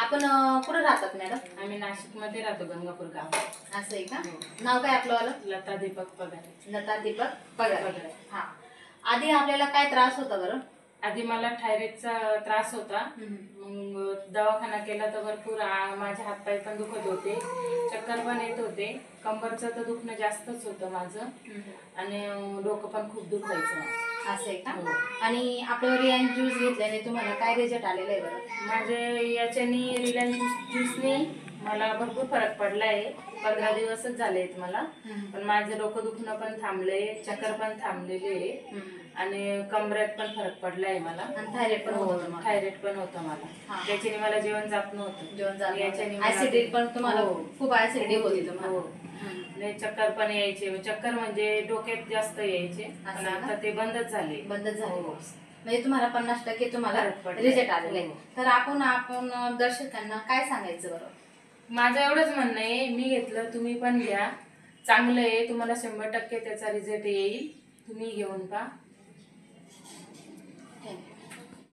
आपण कुठे राहतात मॅडम? आम्ही नाशिकमध्ये राहतो, गंगापूर गाव. असं आहे का? नाव काय आपलं वालं? लता दीपक पगारे. लता दीपक पगारे. हा, आधी आपल्याला काय त्रास होता बरं? आधी मला थायरॉइडचा त्रास होता. मग दवाखाना केला तर भरपूर माझे हातपाय पण दुखत होते, चक्कर पण येत होते, कंबरचं तर दुखणं जास्तच होतं माझं आणि डोकं पण खूप दुखायचं. असं आहे का? आणि आपलं रिलायन्स ज्यूस घेतल्याने तुम्हाला काय रिझल्ट आलेला आहे बरं? माझे याच्यानी रिलायन्स ज्यूसने मला भरपूर फरक पडला आहे. 15 दिवसच झाले आहेत मला, पण माझं डोकं दुखणं पण थांबलंय, चक्कर पण थांबलेली आहे आणि कमरेत पण फरक पडलाय मला. थायरॉइड पण होतं? थायरॉइड पण होतं मला, त्याच्याने मला जेवण जात नव्हतं. ऍसिडिटी पण तुम्हाला खूप ऍसिडिटी होती तुम्हाला? चक्कर पण यायचे, चक्कर म्हणजे डोक्यात जास्त यायचे, पण आता ते बंदच झाले. म्हणजे तुम्हाला 50% तुम्हाला रिझल्ट आलेले. तर आपण दर्शकांना काय सांगायचं बरं? माझं एवढंच म्हणणं आहे, मी घेतलं, तुम्ही पण घ्या, चांगलं आहे, तुम्हाला 100% त्याचा रिझल्ट येईल, तुम्ही घेऊन पहा.